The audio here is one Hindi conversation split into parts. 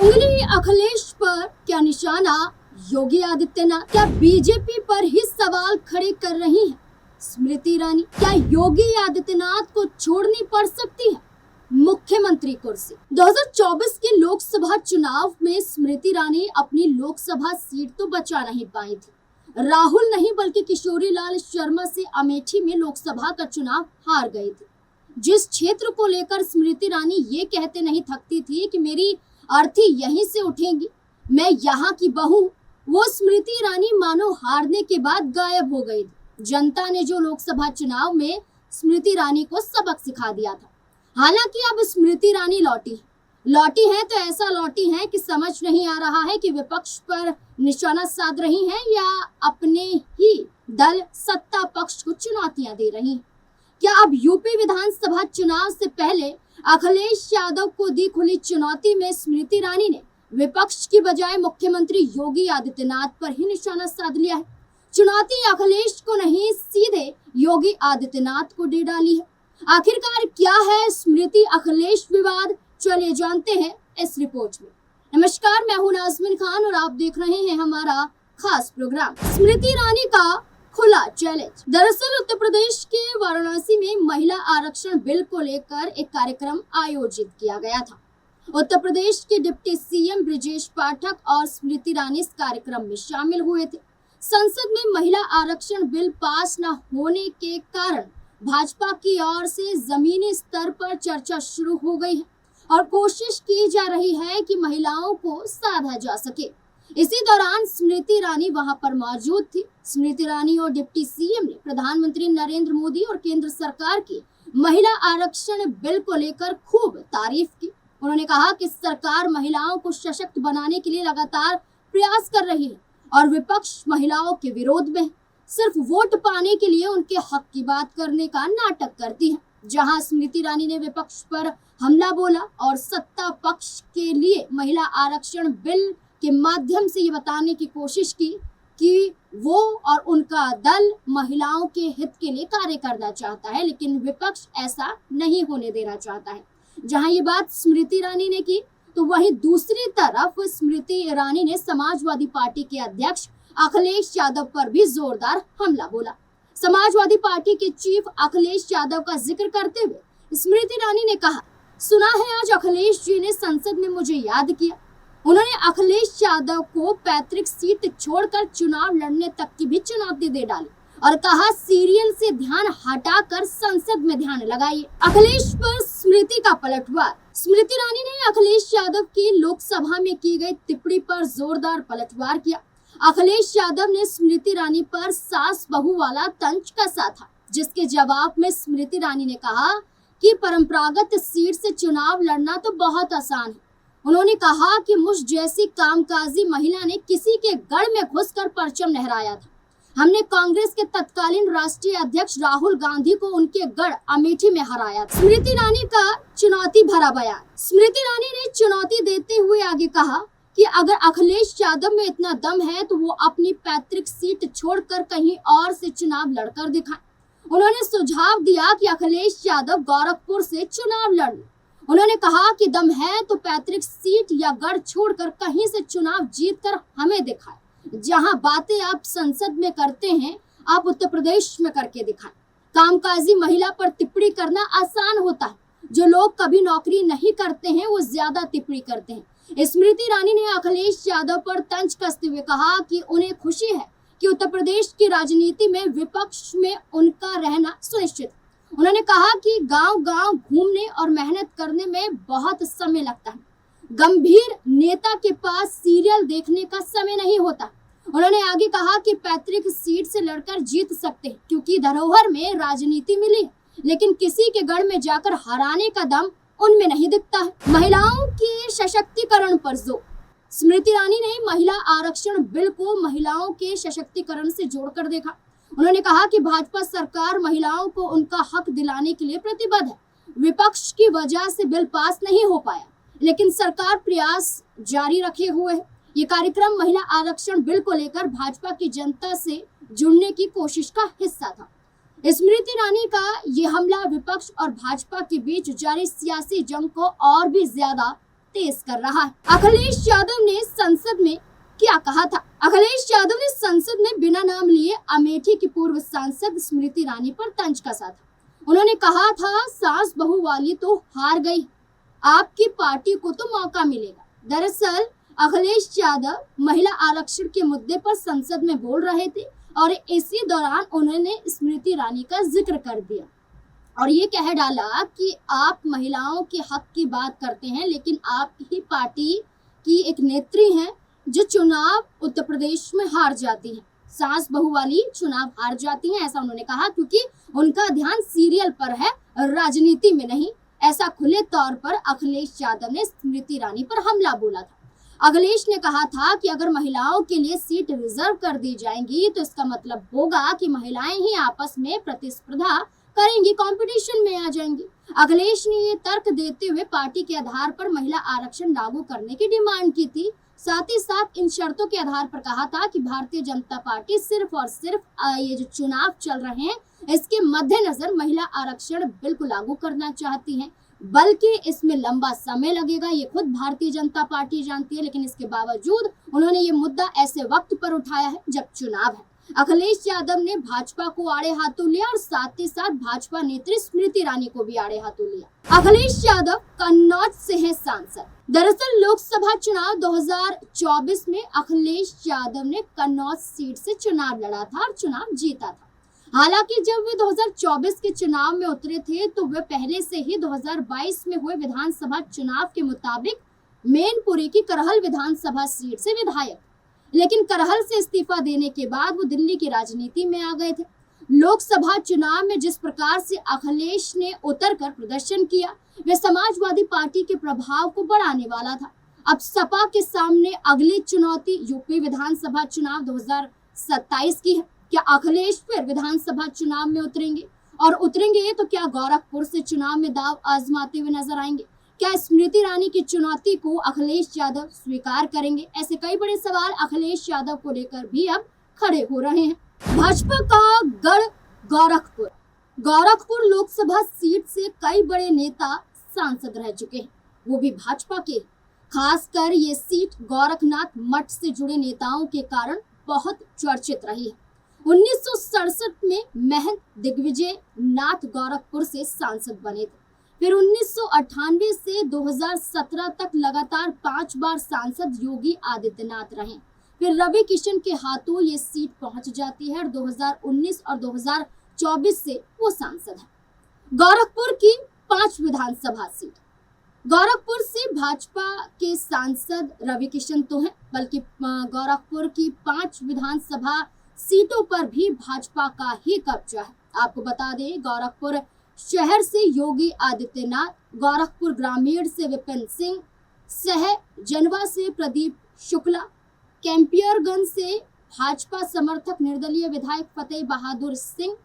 उंगली अखिलेश पर क्या निशाना योगी आदित्यनाथ? क्या बीजेपी पर ही सवाल खड़े कर रही हैं स्मृति ईरानी? क्या योगी आदित्यनाथ को छोड़नी पड़ सकती है मुख्यमंत्री कुर्सी? 2024 के लोकसभा चुनाव में स्मृति ईरानी अपनी लोकसभा सीट तो बचा नहीं पाई थी। राहुल नहीं बल्कि किशोरी लाल शर्मा से अमेठी में लोकसभा का चुनाव हार गई थी। जिस क्षेत्र को लेकर स्मृति ईरानी ये कहते नहीं थकती थी कि मेरी अर्थी यहीं से उठेंगी, मैं यहाँ की बहू, वो स्मृति ईरानी मानो हारने के बाद गायब हो गई थी। जनता ने जो लोकसभा चुनाव में स्मृति ईरानी को सबक सिखा दिया था। हालांकि अब स्मृति ईरानी लौटी है तो ऐसा लौटी है कि समझ नहीं आ रहा है कि विपक्ष पर निशाना साध रही हैं या अपने ही दल सत्ता पक्ष को चुनौतियां दे रही हैं। क्या अब यूपी विधानसभा चुनाव से पहले अखिलेश यादव को दी खुली चुनौती में स्मृति ईरानी ने विपक्ष की बजाय मुख्यमंत्री योगी आदित्यनाथ पर ही निशाना साध लिया है? चुनौती अखिलेश को नहीं, सीधे योगी आदित्यनाथ को दे डाली है। आखिरकार क्या है स्मृति अखिलेश विवाद? चलिए जानते हैं इस रिपोर्ट में। नमस्कार, मैं हूं नाज़मीन खान और आप देख रहे हैं हमारा खास प्रोग्राम। स्मृति ईरानी का खुला चैलेंज। दरअसल उत्तर प्रदेश के वाराणसी में महिला आरक्षण बिल को लेकर एक कार्यक्रम आयोजित किया गया था। उत्तर प्रदेश के डिप्टी सीएम ब्रजेश पाठक और स्मृति ईरानी इस कार्यक्रम में शामिल हुए थे। संसद में महिला आरक्षण बिल पास न होने के कारण भाजपा की ओर से जमीनी स्तर पर चर्चा शुरू हो गई है और कोशिश की जा रही है कि महिलाओं को साधा जा सके। इसी दौरान स्मृति ईरानी वहां पर मौजूद थी। स्मृति ईरानी और डिप्टी सीएम ने प्रधानमंत्री नरेंद्र मोदी और केंद्र सरकार की महिला आरक्षण बिल को लेकर खूब तारीफ की। उन्होंने कहा कि सरकार महिलाओं को सशक्त बनाने के लिए लगातार प्रयास कर रही है और विपक्ष महिलाओं के विरोध में है, सिर्फ वोट पाने के लिए उनके हक की बात करने का नाटक करती है। जहां स्मृति ईरानी ने विपक्ष पर हमला बोला और सत्ता पक्ष के लिए महिला आरक्षण बिल के माध्यम से ये बताने की कोशिश की कि वो और उनका दल महिलाओं के हित के लिए कार्य करना चाहता है, लेकिन विपक्ष ऐसा नहीं होने देना चाहता है। जहां ये बात स्मृति ईरानी ने की तो वहीं दूसरी तरफ स्मृति ईरानी ने समाजवादी पार्टी के अध्यक्ष अखिलेश यादव पर भी जोरदार हमला बोला। समाजवादी पार्टी के चीफ अखिलेश यादव का जिक्र करते हुए स्मृति ईरानी ने कहा, सुना है आज अखिलेश जी ने संसद में मुझे याद किया। उन्होंने अखिलेश यादव को पैतृक सीट छोड़कर चुनाव लड़ने तक की भी चुनौती दे डाली और कहा सीरियल से ध्यान हटाकर संसद में ध्यान लगाइए। अखिलेश पर स्मृति का पलटवार। स्मृति ईरानी ने अखिलेश यादव की लोकसभा में की गई टिप्पणी पर जोरदार पलटवार किया। अखिलेश यादव ने स्मृति ईरानी पर सास बहू वाला तंज कसा था, जिसके जवाब में स्मृति ईरानी ने कहा कि परंपरागत सीट से चुनाव लड़ना तो बहुत आसान है। उन्होंने कहा कि मुझ जैसी कामकाजी महिला ने किसी के गढ़ में घुसकर परचम लहराया था। हमने कांग्रेस के तत्कालीन राष्ट्रीय अध्यक्ष राहुल गांधी को उनके गढ़ अमेठी में हराया था। स्मृति ईरानी का चुनौती भरा बयान। स्मृति ईरानी ने चुनौती देते हुए आगे कहा कि अगर अखिलेश यादव में इतना दम है तो वो अपनी पैतृक सीट छोड़कर कहीं और से चुनाव लड़कर दिखाएं। उन्होंने सुझाव दिया कि अखिलेश यादव गोरखपुर से चुनाव लड़। उन्होंने कहा कि दम है तो पैतृक सीट या गढ़ छोड़कर कहीं से चुनाव जीतकर हमें दिखाएं। जहां बातें आप संसद में करते हैं, आप उत्तर प्रदेश में करके दिखाएं। कामकाजी महिला पर टिप्पणी करना आसान होता है, जो लोग कभी नौकरी नहीं करते हैं वो ज्यादा टिप्पणी करते हैं। स्मृति ईरानी ने अखिलेश यादव पर तंज कसते हुए कहा कि उन्हें खुशी है कि उत्तर प्रदेश की राजनीति में विपक्ष में उनका रहना सुनिश्चित है। उन्होंने कहा कि गांव-गांव घूमने और मेहनत करने में बहुत समय लगता है। गंभीर नेता के पास सीरियल देखने का समय नहीं होता। उन्होंने आगे कहा कि पैतृक सीट से लड़कर जीत सकते हैं क्योंकि धरोहर में राजनीति मिली है, लेकिन किसी के गढ़ में जाकर हराने का दम उनमें नहीं दिखता है। महिलाओं के सशक्तिकरण पर जोर। स्मृति ईरानी ने महिला आरक्षण बिल को महिलाओं के सशक्तिकरण से जोड़कर देखा। उन्होंने कहा कि भाजपा सरकार महिलाओं को उनका हक दिलाने के लिए प्रतिबद्ध है। विपक्ष की वजह से बिल पास नहीं हो पाया, लेकिन सरकार प्रयास जारी रखे हुए है। ये कार्यक्रम महिला आरक्षण बिल को लेकर भाजपा की जनता से जुड़ने की कोशिश का हिस्सा था। स्मृति ईरानी का ये हमला विपक्ष और भाजपा के बीच जारी सियासी जंग को और भी ज्यादा तेज कर रहा है। अखिलेश यादव ने संसद में क्या कहा था? अखिलेश यादव ने संसद में बिना नाम लिए अमेठी की पूर्व सांसद स्मृति ईरानी पर तंज कसा था। उन्होंने कहा था, सास बहू वाली तो हार गई, आपकी पार्टी को तो मौका मिलेगा। दरअसल अखिलेश यादव महिला आरक्षण के मुद्दे पर संसद में बोल रहे थे और इसी दौरान उन्होंने स्मृति ईरानी का जिक्र कर दिया और ये कह डाला कि आप महिलाओं के हक की बात करते हैं, लेकिन आपकी पार्टी की एक नेत्री हैं जो चुनाव उत्तर प्रदेश में हार जाती हैं, सास बहू वाली चुनाव हार जाती हैं, ऐसा उन्होंने कहा, क्योंकि उनका ध्यान सीरियल पर है, राजनीति में नहीं। ऐसा खुले तौर पर अखिलेश यादव ने स्मृति ईरानी पर हमला बोला था। अखिलेश ने कहा था कि अगर महिलाओं के लिए सीट रिजर्व कर दी जाएंगी तो इसका मतलब होगा कि महिलाएं ही आपस में प्रतिस्पर्धा करेंगी, कंपटीशन में आ जाएंगी। अखिलेश ने ये तर्क देते हुए पार्टी के आधार पर महिला आरक्षण लागू करने की डिमांड की थी। साथ ही साथ इन शर्तों के आधार पर कहा था कि भारतीय जनता पार्टी सिर्फ और सिर्फ ये जो चुनाव चल रहे हैं इसके मद्देनजर महिला आरक्षण बिल्कुल लागू करना चाहती है, बल्कि इसमें लंबा समय लगेगा, ये खुद भारतीय जनता पार्टी जानती है। लेकिन इसके बावजूद उन्होंने ये मुद्दा ऐसे वक्त पर उठाया है जब चुनाव है। अखिलेश यादव ने भाजपा को आड़े हाथों लिया और साथ ही साथ भाजपा नेत्री स्मृति ईरानी को भी आड़े हाथों लिया। अखिलेश यादव कन्नौज से है सांसद। दरअसल लोकसभा चुनाव 2024 में अखिलेश यादव ने कन्नौज सीट से चुनाव लड़ा था और चुनाव जीता था। हालांकि जब वे 2024 के चुनाव में उतरे थे तो वे पहले से ही 2022 में हुए विधानसभा चुनाव के मुताबिक मैनपुरी की करहल विधानसभा सीट से विधायक, लेकिन करहल से इस्तीफा देने के बाद वो दिल्ली की राजनीति में आ गए थे। लोकसभा चुनाव में जिस प्रकार से अखिलेश ने उतरकर प्रदर्शन किया वे समाजवादी पार्टी के प्रभाव को बढ़ाने वाला था। अब सपा के सामने अगली चुनौती यूपी विधानसभा चुनाव 2027 की है। क्या अखिलेश फिर विधानसभा चुनाव में उतरेंगे और उतरेंगे तो क्या गोरखपुर से चुनाव में दाव आजमाते हुए नजर आएंगे? क्या स्मृति ईरानी की चुनौती को अखिलेश यादव स्वीकार करेंगे? ऐसे कई बड़े सवाल अखिलेश यादव को लेकर भी अब खड़े हो रहे हैं। भाजपा का गढ़ गोरखपुर। गोरखपुर लोकसभा सीट से कई बड़े नेता सांसद रह चुके हैं, वो भी भाजपा के। खासकर ये सीट गोरखनाथ मठ से जुड़े नेताओं के कारण बहुत चर्चित रही है। 1967 में महंत दिग्विजय नाथ गोरखपुर से सांसद बने थे। फिर 1998 से 2017 तक लगातार 5 बार सांसद योगी आदित्यनाथ रहे। फिर रवि किशन के हाथों ये सीट पहुंच जाती है और 2019 और 2024 से वो सांसद है। गोरखपुर की 5 विधानसभा सीट। गोरखपुर से भाजपा के सांसद रवि किशन तो हैं, बल्कि गोरखपुर की 5 विधानसभा सीटों पर भी भाजपा का ही कब्जा है। आपको बता दें, गोरखपुर शहर से योगी आदित्यनाथ, गोरखपुर ग्रामीण से विपिन सिंह, सहजनवा से प्रदीप शुक्ला, कैंपियरगंज से भाजपा समर्थक निर्दलीय विधायक फतेह बहादुर सिंह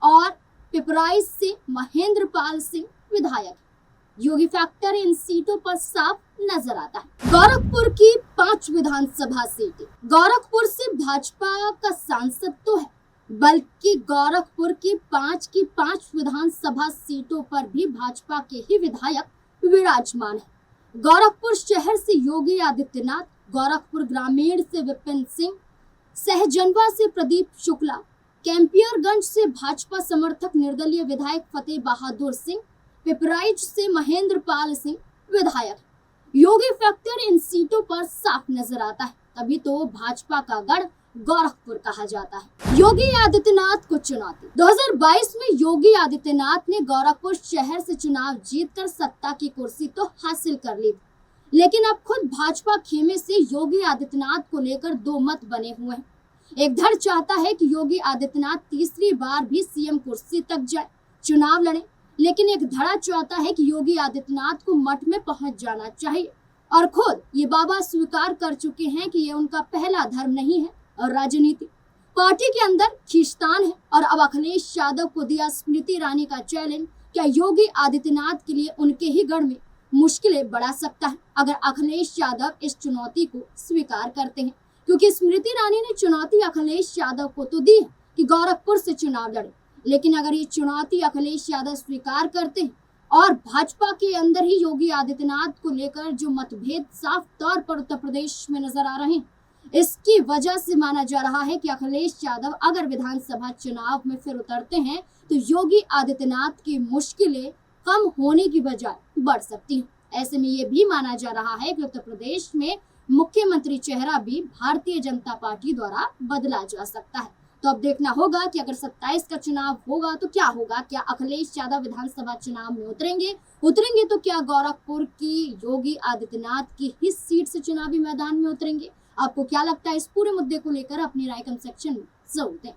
और पिपराइच से महेंद्र पाल सिंह विधायक। योगी फैक्टर इन सीटों पर साफ नजर आता है। गोरखपुर की 5 विधानसभा सीटें। गोरखपुर से भाजपा का सांसद तो है, बल्कि गोरखपुर की 5 विधानसभा सीटों पर भी भाजपा के ही विधायक विराजमान है। गोरखपुर शहर से योगी आदित्यनाथ, गोरखपुर ग्रामीण से विपिन सिंह, सहजनवा से प्रदीप शुक्ला, कैंपियरगंज से भाजपा समर्थक निर्दलीय विधायक फतेह बहादुर सिंह, पिपराइच से महेंद्र पाल सिंह विधायक। योगी फैक्टर इन सीटों पर साफ नजर आता है, तभी तो भाजपा का गढ़ गोरखपुर कहा जाता है। योगी आदित्यनाथ को चुनौती। 2022 में योगी आदित्यनाथ ने गोरखपुर शहर से चुनाव जीतकर सत्ता की कुर्सी तो हासिल कर ली थी, लेकिन अब खुद भाजपा खेमे से योगी आदित्यनाथ को लेकर 2 मत बने हुए हैं। एक धड़ चाहता है कि योगी आदित्यनाथ तीसरी बार भी सीएम कुर्सी तक जाए, चुनाव लड़े, लेकिन एक धड़ा चाहता है कि योगी आदित्यनाथ को मठ में पहुंच जाना चाहिए और खुद ये बाबा स्वीकार कर चुके हैं कि ये उनका पहला धर्म नहीं है और राजनीति। पार्टी के अंदर खींचतान है और अब अखिलेश यादव को दिया स्मृति ईरानी का चैलेंज। क्या योगी आदित्यनाथ के लिए उनके ही गढ़ में मुश्किलें बढ़ा सकता है अगर अखिलेश यादव इस चुनौती को स्वीकार करते हैं? क्योंकि स्मृति ईरानी ने चुनौती अखिलेश यादव को तो दी है कि गोरखपुर से चुनाव लड़े, लेकिन अगर ये चुनौती अखिलेश यादव स्वीकार करते हैं और भाजपा के अंदर ही योगी आदित्यनाथ को लेकर जो मतभेद साफ तौर पर उत्तर प्रदेश में नजर आ रहे हैं, इसकी वजह से माना जा रहा है कि अखिलेश यादव अगर विधानसभा चुनाव में फिर उतरते हैं तो योगी आदित्यनाथ की मुश्किलें कम होने की बजाय बढ़ सकती हैं। ऐसे में ये भी माना जा रहा है कि उत्तर प्रदेश में मुख्यमंत्री चेहरा भी भारतीय जनता पार्टी द्वारा बदला जा सकता है। तो अब देखना होगा कि अगर 27 का चुनाव होगा तो क्या होगा। क्या अखिलेश यादव विधानसभा चुनाव में उतरेंगे तो क्या गोरखपुर की योगी आदित्यनाथ की ही सीट से चुनावी मैदान में उतरेंगे। आपको क्या लगता है इस पूरे मुद्दे को लेकर अपनी राय कमेंट सेक्शन में जरूर दें।